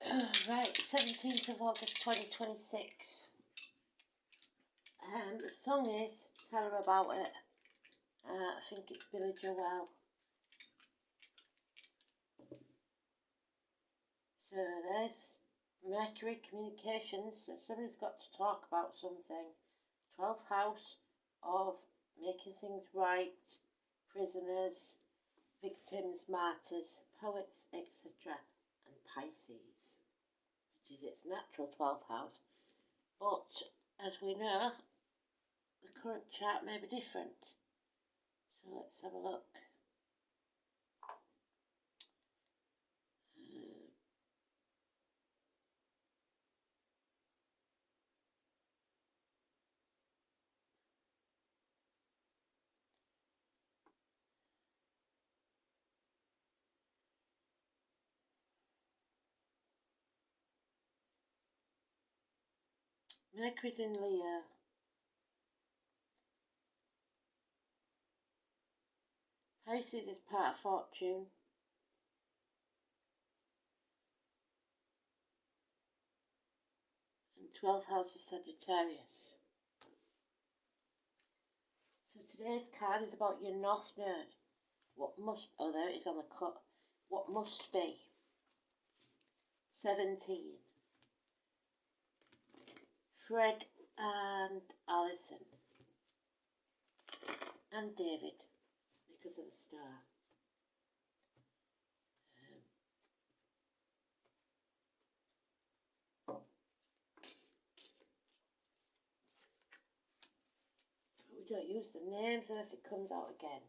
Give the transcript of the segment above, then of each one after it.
Right, 17th of August 2026. The song is Tell Her About It. I think it's Billy Joel. So there's Mercury Communications. So somebody's got to talk about something. 12th house of making things right, prisoners, victims, martyrs, poets, etc. And Pisces, which is its natural 12th house. But as we know, the current chart may be different. So let's have a look. Mercury's in Leo. Pisces is part of fortune. And 12th house is Sagittarius. So today's card is about your North Node. What must, oh there it is on the cut. What must be. 17. Fred and Alison. And David, because of the star. We don't use the names unless it comes out again.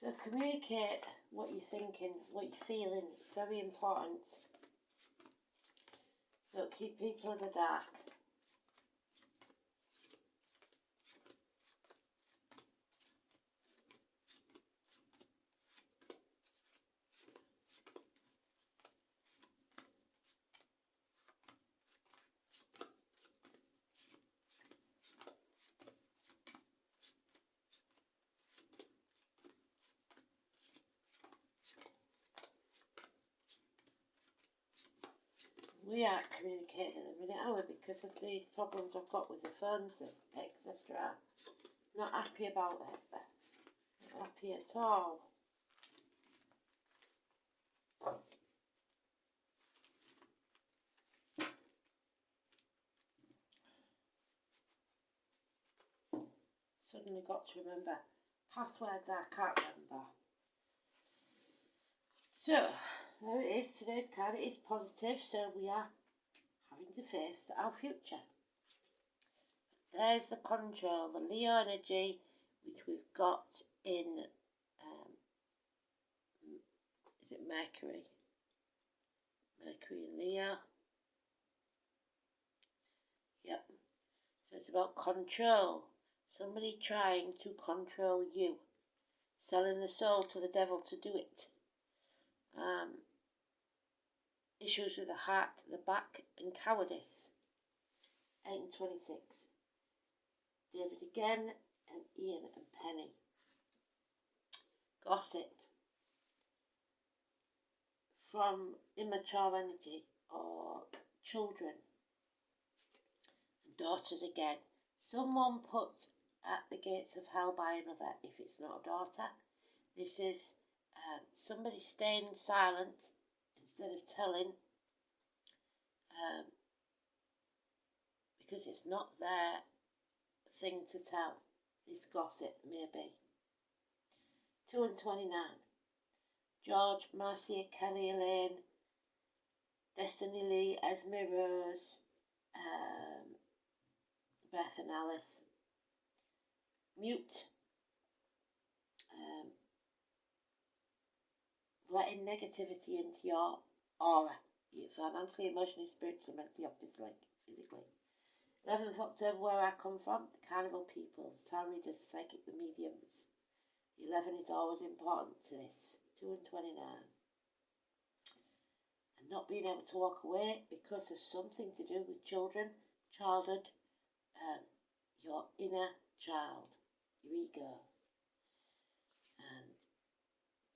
So communicate what you're thinking, what you're feeling. It's very important. Don't keep people in the dark. We aren't communicating at the minute, are we? Because of the problems I've got with the phones, etc. Not happy about it. Not happy at all. Suddenly got to remember passwords I can't remember. So, there it is, today's card. It is positive, so we are having to face our future. There's the control, the Leo energy, which we've got in, is it Mercury? Mercury and Leo. Yep. So it's about control. Somebody trying to control you. Selling the soul to the devil to do it. Issues with the heart, the back, and cowardice. 8 and 26. David again, and Ian and Penny. Gossip. From immature energy or children. And daughters again. Someone put at the gates of hell by another if it's not a daughter. This is somebody staying silent instead of telling, because it's not their thing to tell. This gossip, maybe. 2 and 29. George, Marcia, Kelly, Elaine, Destiny Lee, Esme Rose, Beth and Alice. Mute. Letting negativity into your aura. Financially, emotionally, spiritually, mentally, or physically. 11th of October, where I come from, the carnival people, the tarot readers, the psychic, the mediums. 11 is always important to this. 2 and 29. And not being able to walk away because of something to do with children, childhood, your inner child, your ego.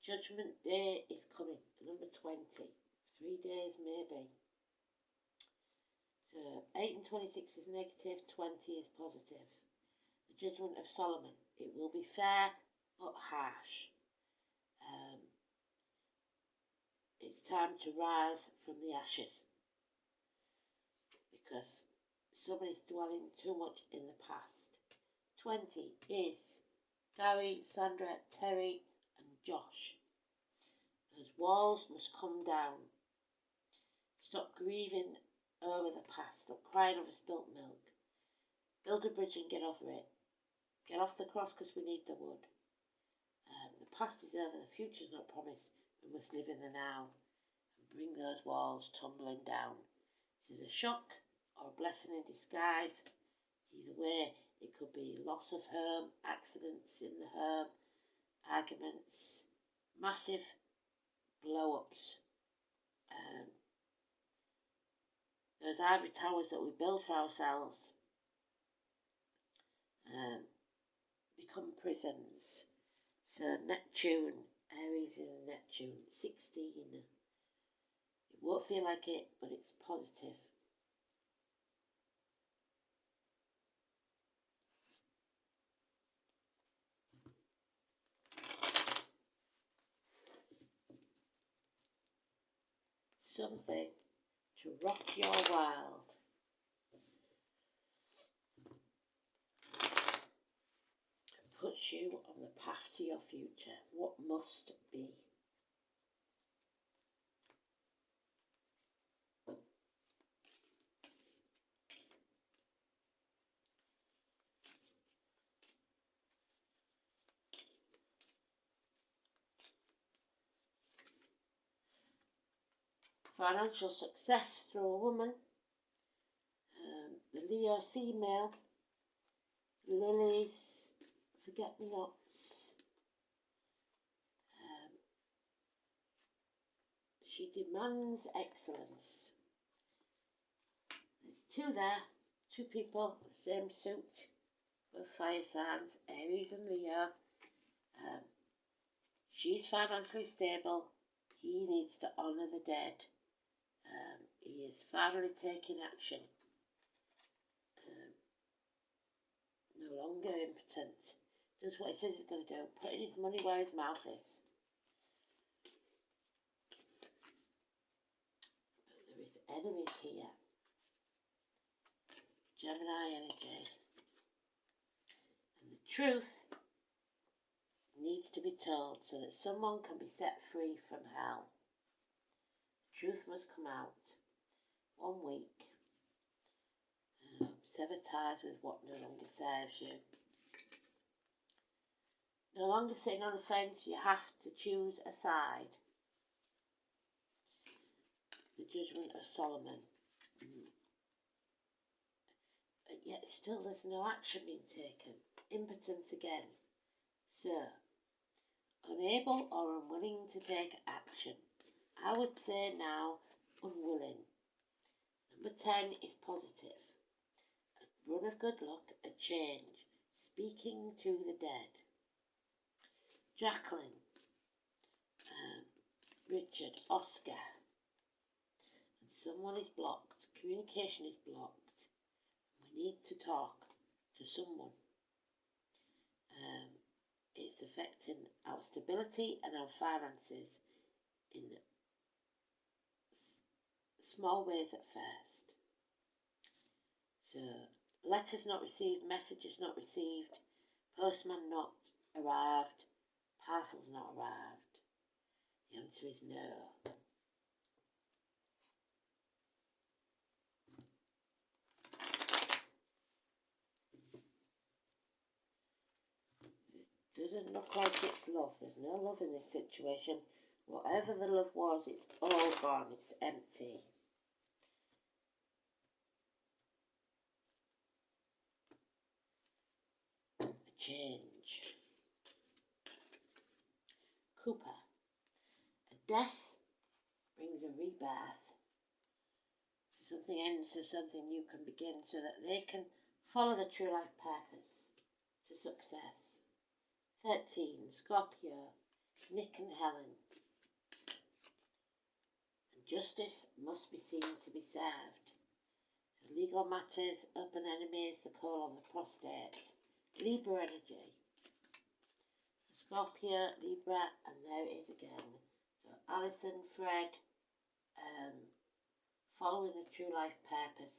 Judgment Day is coming, number 20. 3 days maybe. So 8 and 26 is negative, 20 is positive. The Judgment of Solomon. It will be fair but harsh. It's time to rise from the ashes because somebody's dwelling too much in the past. 20 is Gary, Sandra, Terry and Josh. Those walls must come down. Stop grieving over the past. Stop crying over spilt milk. Build a bridge and get over it. Get off the cross because we need the wood. The past is over. The future's not promised. We must live in the now and bring those walls tumbling down. This is a shock or a blessing in disguise. Either way, it could be loss of home, accidents in the home, arguments, massive blow-ups. Those ivory towers that we build for ourselves become prisons. So Neptune, Aries is Neptune, 16. It won't feel like it, but it's positive. Something to rock your world. Puts you on the path to your future. What must be. Financial success through a woman. The Leo female. Lilies. Forget-me-nots. She demands excellence. There's two there. Two people, the same suit. Both fire signs, Aries and Leo. She's financially stable. He needs to honour the dead. He is finally taking action. No longer impotent. Does what he says he's going to do. Putting his money where his mouth is. But there is enemies here. Gemini energy. And the truth needs to be told so that someone can be set free from hell. The truth must come out. 1 week. Sever ties with what no longer serves you. No longer sitting on the fence, you have to choose a side. The Judgment of Solomon. But yet still there's no action being taken. Impotence again. So, unable or unwilling to take action. I would say now, unwilling. Number 10 is positive. A run of good luck, a change. Speaking to the dead. Jacqueline, Richard, Oscar. And someone is blocked. Communication is blocked. We need to talk to someone. It's affecting our stability and our finances in small ways at first. So, letters not received, messages not received, postman not arrived, parcels not arrived. The answer is no. It doesn't look like it's love. There's no love in this situation. Whatever the love was, it's all gone. It's empty. A change. Cooper. A death brings a rebirth. So something ends so something new can begin so that they can follow the true life purpose to success. 13. Scorpio. Nick and Helen. And justice must be seen to be served. So legal matters, open enemies, the call on the prostate. Libra energy. Scorpio, Libra, and there it is again. So Alison, Fred, following a true life purpose.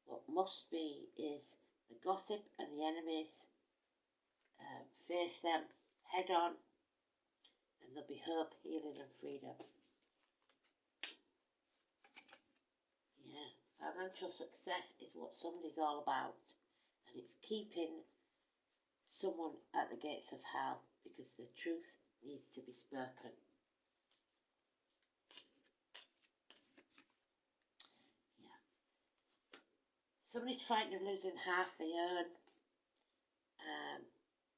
What must be is the gossip and the enemies, face them head on, and there'll be hope, healing and freedom. Yeah, financial success is what somebody's all about, and it's keeping someone at the gates of hell because the truth needs to be spoken. Yeah. Somebody's frightened of losing half they earn.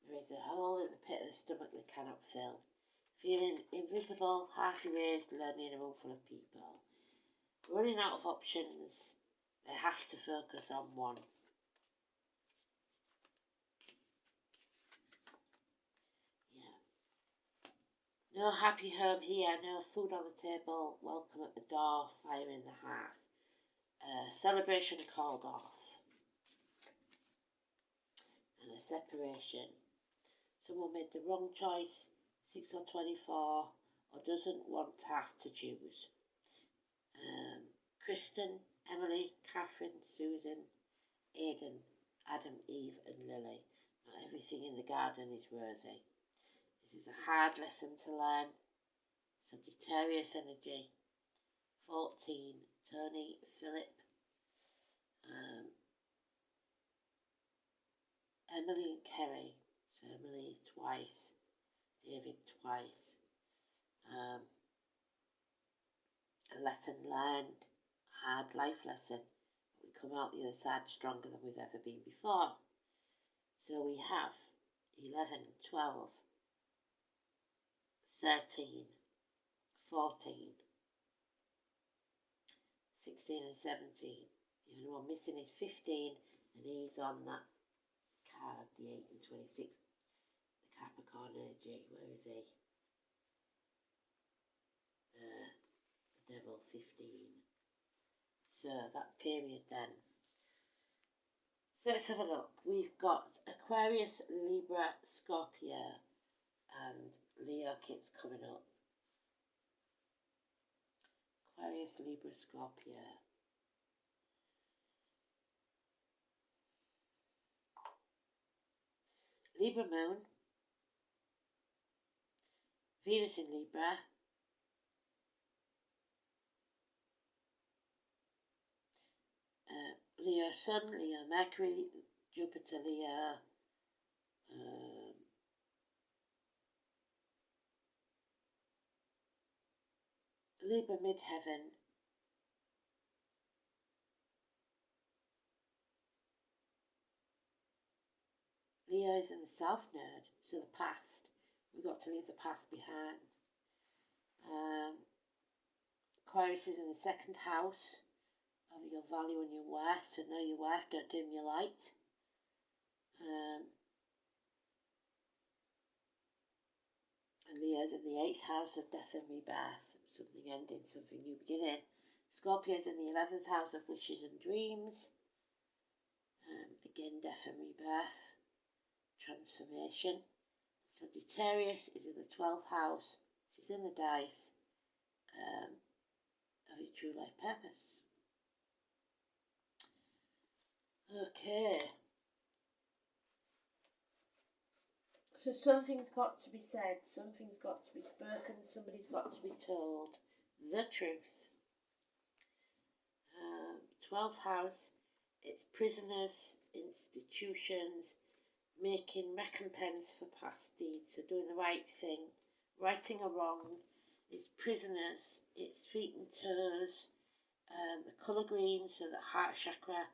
There is a hole in the pit of the stomach they cannot fill. Feeling invisible, half erased, lonely in a room full of people. Running out of options, they have to focus on one. Yeah. No happy home here, no food on the table, welcome at the door, fire in the hearth. Celebration called off. And a separation. Someone made the wrong choice, 6 or 24, or doesn't want to have to choose. Kristen, Emily, Catherine, Susan, Aidan, Adam, Eve and Lily. Not everything in the garden is rosy. This is a hard lesson to learn. Sagittarius energy. 14, Tony, Philip, Emily and Kerry. So Emily twice, David twice. A lesson learned, hard life lesson. We come out the other side stronger than we've ever been before. So we have 11, 12, 13, 14, 16 and 17. The only one missing is 15 and he's on that card, the 8 and 26. The Capricorn energy, where is he? The Devil, 15. So that period then. So let's have a look. We've got Aquarius, Libra, Scorpio and Leo keeps coming up. Aquarius, Libra, Scorpio. Libra moon. Venus in Libra. Leo Sun, Leo Mercury, Jupiter Leo, Libra midheaven, Leo is in the south node, so the past. We've got to leave the past behind. Aquarius is in the second house of your value and your worth, so know your worth, don't dim your light. And Leo's in the 8th house of death and rebirth, something ending, something new beginning. Scorpio's in the 11th house of wishes and dreams. Again, death and rebirth, transformation. Sagittarius is in the 12th house. She's in the dice of your true life purpose. Okay. So something's got to be said, something's got to be spoken, somebody's got to be told the truth. 12th house, it's prisoners, institutions, making recompense for past deeds, so doing the right thing, righting a wrong. It's prisoners, it's feet and toes, the colour green, so the heart chakra,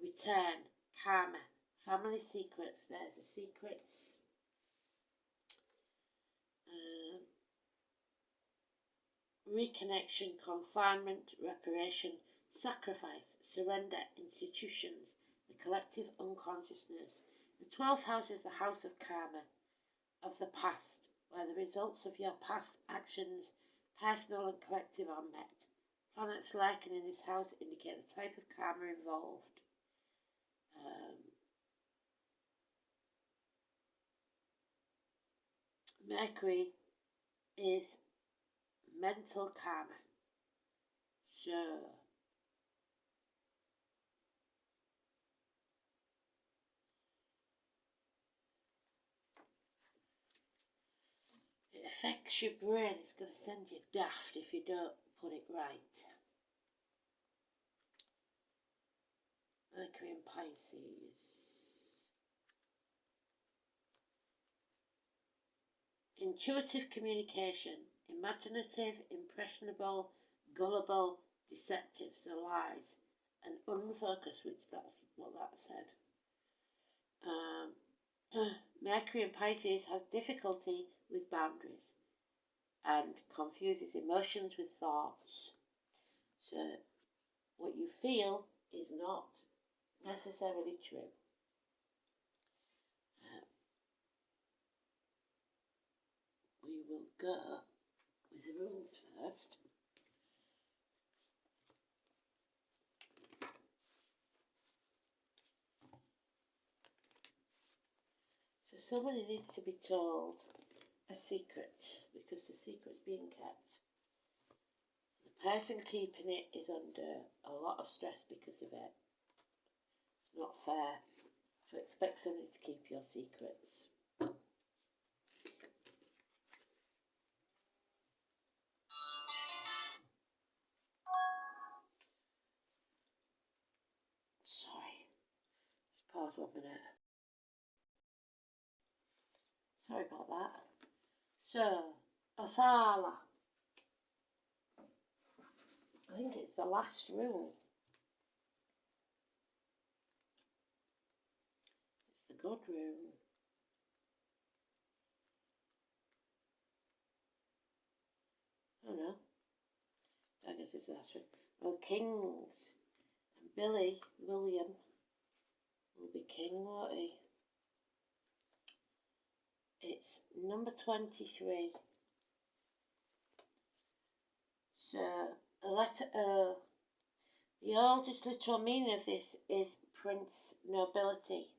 return, karma, family secrets, there's the secrets. Reconnection, confinement, reparation, sacrifice, surrender, institutions, the collective unconsciousness. The 12th house is the house of karma, of the past, where the results of your past actions, personal and collective, are met. Planets lurking in this house indicate the type of karma involved. Mercury is mental karma. So, it affects your brain. It's going to send you daft if you don't put it right. Mercury in Pisces. Intuitive communication, imaginative, impressionable, gullible, deceptive, so lies, and unfocused, which that's what that said. Mercury in Pisces has difficulty with boundaries and confuses emotions with thoughts. So what you feel is not necessarily true. We will go with the rules first. So somebody needs to be told a secret because the secret's being kept. The person keeping it is under a lot of stress because of it. It's not fair to expect somebody to keep your secrets. Sorry, just pause 1 minute. Sorry about that. So, Othala. I think it's the last rule. It's the good rule. Oh no. I guess it's the last rule. Well, kings. And William, will be king, won't he? It's number 23. So, a letter O. The oldest literal meaning of this is prince nobility.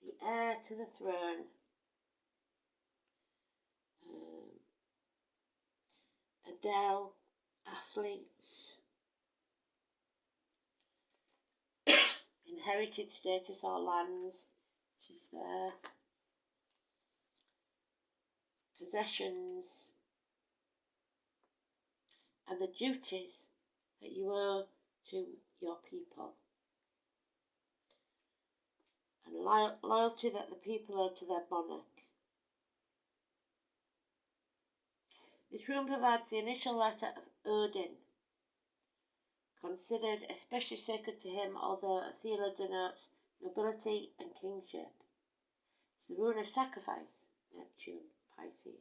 The heir to the throne. Adele, athletes. Inherited status or lands. She's there. Possessions. And the duties that you owe to your people. And loyalty that the people owe to their monarch. This rune provides the initial letter of Odin, considered especially sacred to him, although Athela denotes nobility and kingship. It's the rune of sacrifice, Neptune, Pisces.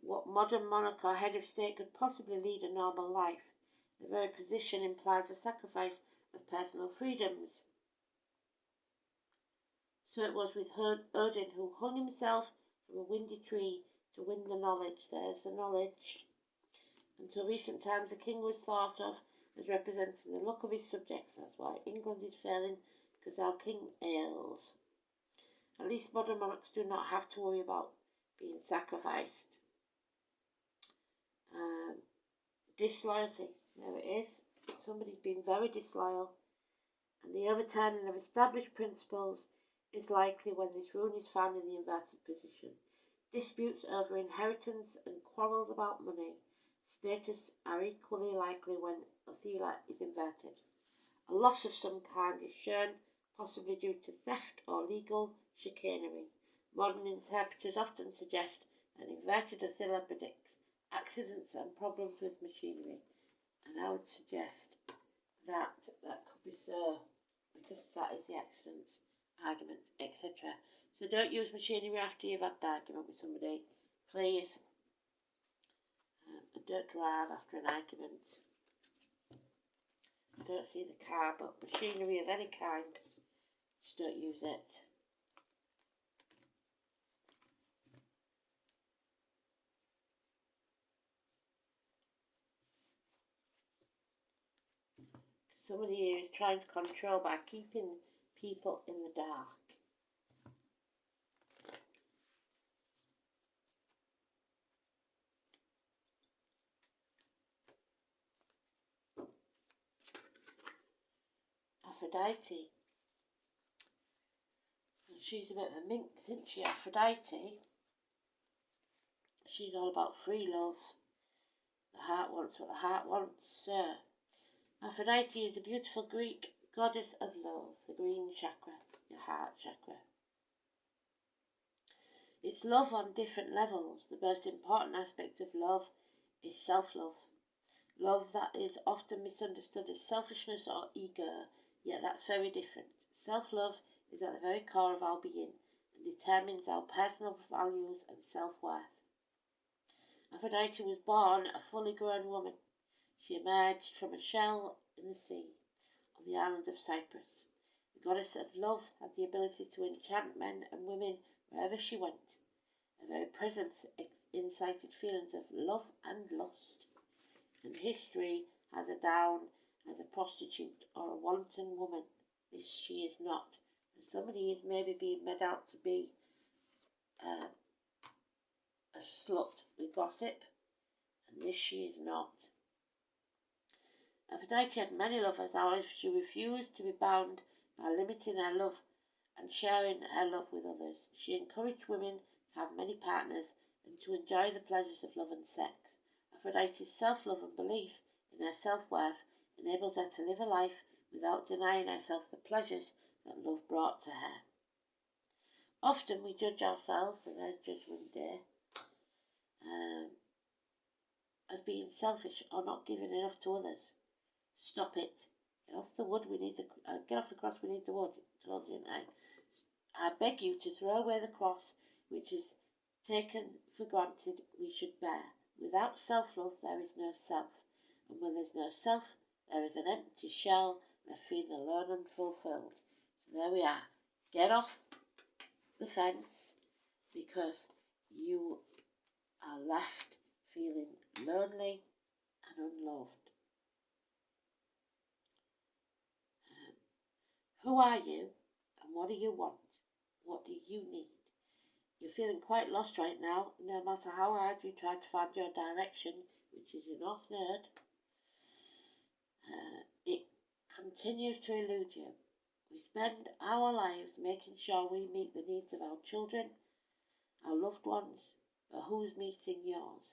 What modern monarch or head of state could possibly lead a normal life? The very position implies a sacrifice of personal freedoms. So it was with Odin, who hung himself from a windy tree to win the knowledge. There's the knowledge. Until recent times, the king was thought of as representing the luck of his subjects. That's why England is failing, because our king ails. At least modern monarchs do not have to worry about being sacrificed. Disloyalty. There it is. Somebody's been very disloyal. And the overturning of established principles is likely when this rune is found in the inverted position. Disputes over inheritance and quarrels about money, status are equally likely when Athela is inverted. A loss of some kind is shown, possibly due to theft or legal chicanery. Modern interpreters often suggest that inverted Athela predicts accidents and problems with machinery, and I would suggest that could be so, because that is the accidents, arguments, etc. So don't use machinery after you've had an argument with somebody, please. And don't drive after an argument. I don't see the car, but machinery of any kind, just don't use it. Somebody here is trying to control by keeping people in the dark. Aphrodite. She's a bit of a minx, isn't she, Aphrodite? She's all about free love. The heart wants what the heart wants. Aphrodite is a beautiful Greek goddess of love, the green chakra, the heart chakra. It's love on different levels. The most important aspect of love is self-love. Love that is often misunderstood as selfishness or ego, yet that's very different. Self-love is at the very core of our being and determines our personal values and self-worth. Aphrodite was born a fully grown woman. She emerged from a shell in the sea on the island of Cyprus. The goddess of love had the ability to enchant men and women wherever she went. Her very presence incited feelings of love and lust, and history has her down as a prostitute or a wanton woman. This she is not. And somebody is maybe being made out to be a slut with gossip, and this she is not. Aphrodite had many lovers, however she refused to be bound by limiting her love and sharing her love with others. She encouraged women to have many partners and to enjoy the pleasures of love and sex. Aphrodite's self-love and belief in her self-worth enables her to live a life without denying herself the pleasures that love brought to her. Often we judge ourselves, and there's Judgment Day, as being selfish or not giving enough to others. Stop it. Get off the wood, get off the cross, we need the wood. Told you, didn't I? I beg you to throw away the cross, which is taken for granted we should bear. Without self-love, there is no self. And when there's no self, there is an empty shell left feeling alone and fulfilled. So there we are. Get off the fence, because you are left feeling lonely and unloved. Who are you, and what do you want? What do you need? You're feeling quite lost right now, no matter how hard you try to find your direction, which is your North Node. It continues to elude you. We spend our lives making sure we meet the needs of our children, our loved ones, but who's meeting yours?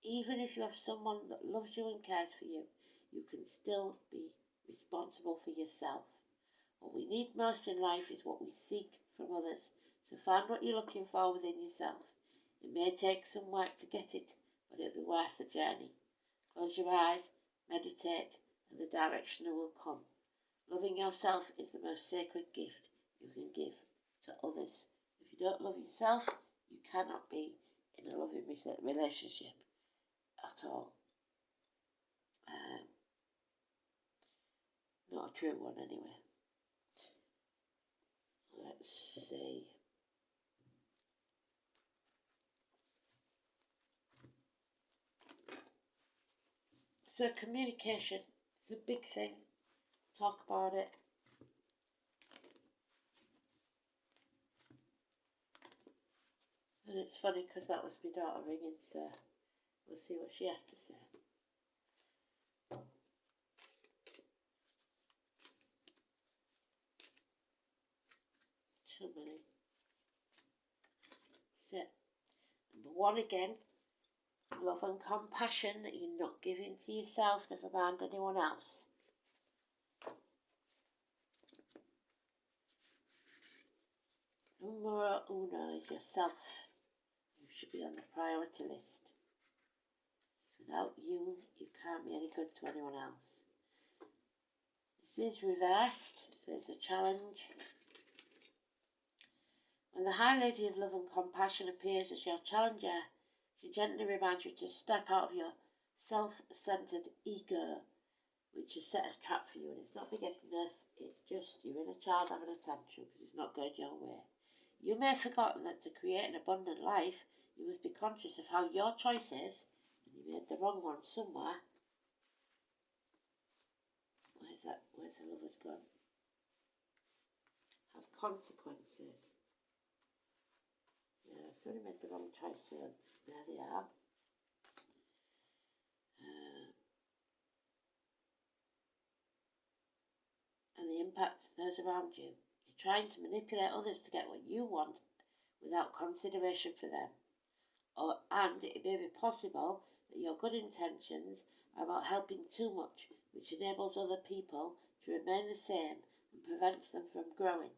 Even if you have someone that loves you and cares for you, you can still be responsible for yourself. What we need most in life is what we seek from others. So find what you're looking for within yourself. It may take some work to get it, but it'll be worth the journey. Close your eyes, meditate, and the direction will come. Loving yourself is the most sacred gift you can give to others. If you don't love yourself, you cannot be in a loving relationship at all. Not a true one anyway. Let's see. So communication is a big thing. Talk about it. And it's funny because that was my daughter ringing, so we'll see what she has to say. Too many. So, number one again, love and compassion that you're not giving to yourself, never mind anyone else. Numero uno is yourself. You should be on the priority list. Without you, you can't be any good to anyone else. This is reversed, so it's a challenge. When the High Lady of Love and Compassion appears as your challenger, she gently reminds you to step out of your self-centered ego, which has set a trap for you. And it's not forgettingness, it's just your inner child having a tantrum because it's not going your way. You may have forgotten that to create an abundant life, you must be conscious of how your choice is, and you made the wrong one somewhere. Where's Where's the lovers gone? Have consequences. Yeah, somebody made the wrong choice, so there they are. And the impact of those around you. You're trying to manipulate others to get what you want without consideration for them. And it may be possible that your good intentions are about helping too much, which enables other people to remain the same and prevents them from growing.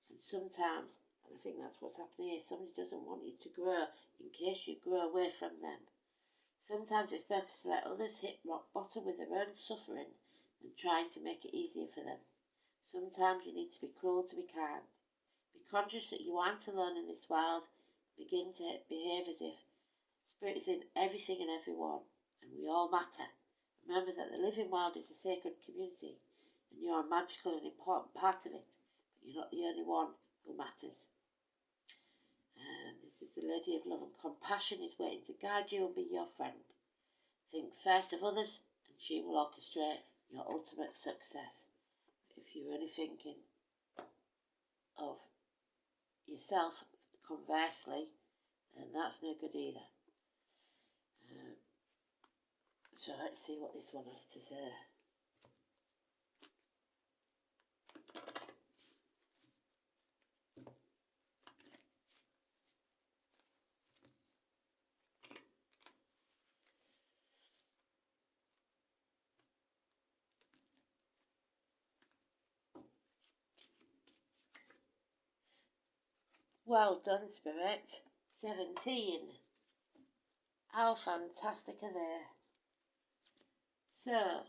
And sometimes, and I think that's what's happening here, somebody doesn't want you to grow in case you grow away from them. Sometimes it's better to let others hit rock bottom with their own suffering than trying to make it easier for them. Sometimes you need to be cruel to be kind. Be conscious that you aren't alone in this world. Begin to behave as if spirit is in everything and everyone, and we all matter. Remember that the living world is a sacred community, and you are a magical and important part of it, but you're not the only one who matters. This is the Lady of Love, and compassion is waiting to guide you and be your friend. Think first of others, and she will orchestrate your ultimate success. If you're only thinking of yourself, conversely, then that's no good either. So let's see what this one has to say. Well done, Spirit. 17. How fantastic are they? So,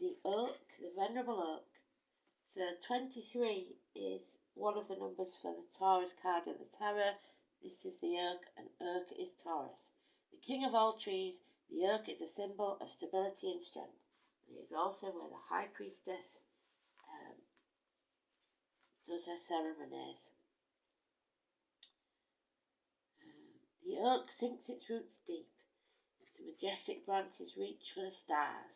the oak, the venerable oak. So 23 is one of the numbers for the Taurus card in the tarot. This is the oak, and oak is Taurus. The king of all trees, the oak is a symbol of stability and strength. And it is also where the high priestess does her ceremonies. The oak sinks its roots deep. Its majestic branches reach for the stars.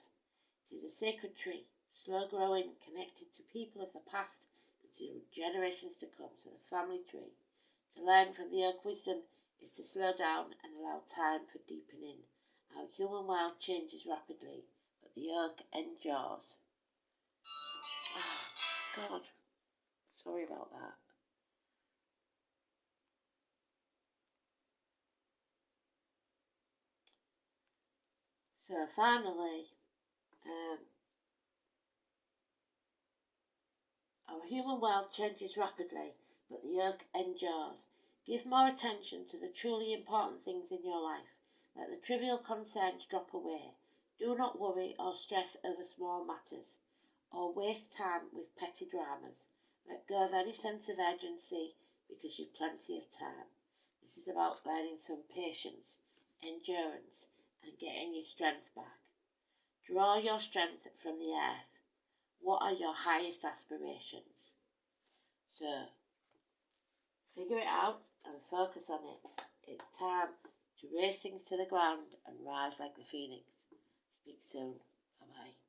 It is a sacred tree, slow growing, connected to people of the past and to generations to come, so the family tree. To learn from the oak wisdom is to slow down and allow time for deepening. Our human world changes rapidly, but the oak endures. Oh, God. Sorry about that. So finally, our human world changes rapidly, but the oak endures. Give more attention to the truly important things in your life. Let the trivial concerns drop away. Do not worry or stress over small matters, or waste time with petty dramas. Let go of any sense of urgency because you've plenty of time. This is about learning some patience, endurance, and getting your strength back. Draw your strength from the earth. What are your highest aspirations? So, figure it out and focus on it. It's time to raise things to the ground and rise like the phoenix. Speak soon. Bye bye.